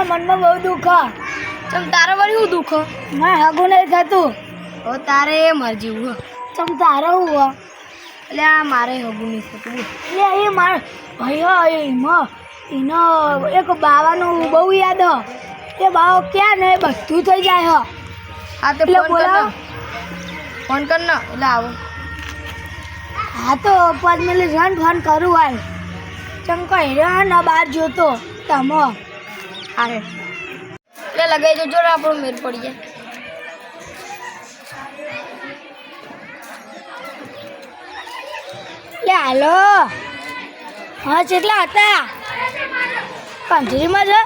મારા મનમાં બહુ દુઃખ. ચમ તારે વળી હું દુઃખ? મારે હગું નહીં થતું. હવે તારે મરજી હું ચમ તારે હું એટલે આ મારે હગું નહીં થતું. એટલે એ મારે ભાઈ એમાં એનો એક બાવાનું બહુ યાદ હ. એ બાવો ક્યાં ને બધું થઈ જાય હ. હા તો એટલે ફોન કર બોલાવો. ફોન કર ને એટલે આવો. હા તો 5 મિનિટ રન ફોન કરું હાલ. ચમકો હેર્યો ને બહાર જોતો તમો. હા એટલે લગાવી દેજો ને આપણો મેર પડી જાય. લે હાલો. હા કેટલા હતા? કંઠરીમાં છે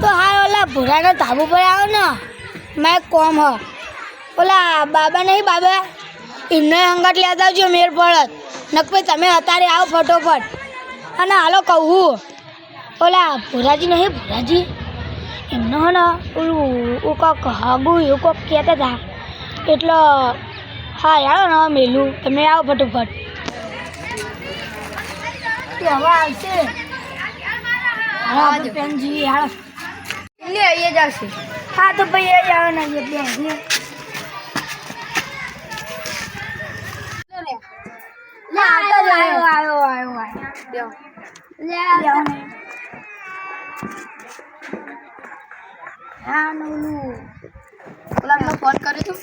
તો હા ઓલા ભૂરાના ધાબુ પર આવો ને. મેં એક કોમ હ ઓલા બાબા નહીં બાબા એમને હંગાટ લેતા આવજો મેર પડત. નકપે તમે અત્યારે આવો ફટોફટ. અને હાલો કહું ઓલા ભૂરાજી નહીં ભૂરાજી એમને હો ને ઓલું કોક હાગું એવું કોક કહેતા હતા એટલે હા યાર ને મેલું તમે આવો ફટોફટ. હવે આવશે. હા પેનજી યાર લે અહીંયા જ આવશે. હા તો ભાઈ એ જ આવે ને એટલે ઓલા ફોન કર્યો તું?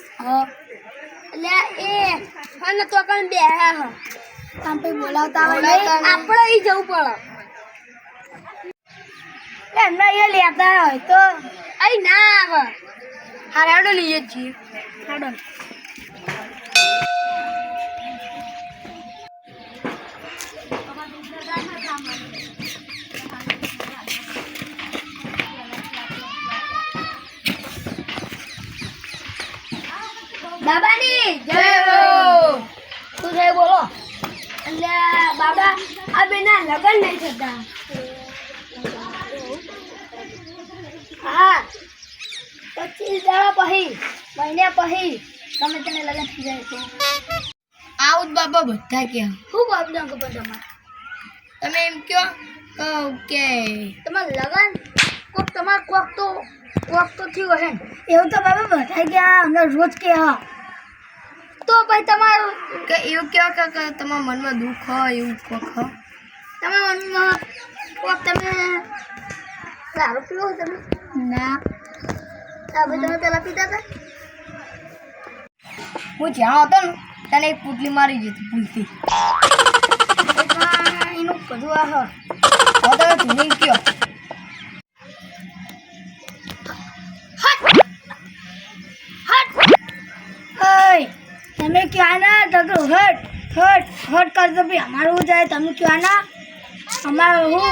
એટલે એ હા તો કણ બે આમ પછી બોલાવતા હોય આપણે ઈ જવું પડે. એમને એ લેતા હોય તો અહીં ના આવે. હા રેડો લઈએ જ છીએ. હાડો. બાબાની જય હો. શું છે બોલો? એટલે બાબા આ બેના લગ્ન નહીં થતા. હા 25 દાડા પછી મહિને પછી તમે તને લગ્ન થઈ જાય તો આવું જ બાબા બધા કે ખૂબ અભિનંદન ખબર તમારે. તમે એમ કયો કે તમારે લગ્ન કોક તમારે કોક તો થયું હશે ને. એવું તો બાબા બધા ગયા અમને રોજ કે હા તો ભાઈ તમારું કે એવું કયો કે તમારા મનમાં દુઃખ હોય એવું કોક હોય. તમારા મનમાં કોક તમે દારૂ પીવો તમે ના ભાઈ તમે પેલા પીતા હતા. હું જ્યાં હતો ને તને એક પુટલી મારી જતી ભૂલથી. એનું બધું આ હવે તમે ધૂની કયો તમે ક્યાં ના તો હટ હટ હટ કરતો ભાઈ અમારું જાય તમે ક્યાં ના અમારે હું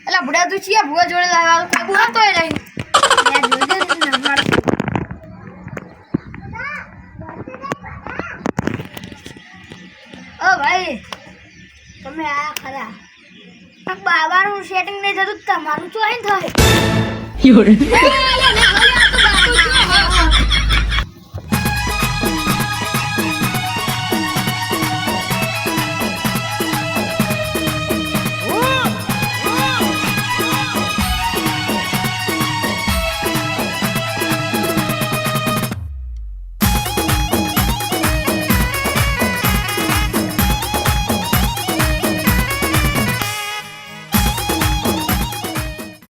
એટલે ભૂડા તું છીએ ભૂવા જોડે લાવ્યા કોઈ બોલાતો નહીં. ઓ ભાઈ તમે આ ખરા બાબાનું સેટિંગ નહીં થતું તમારું તો અહીં થાય.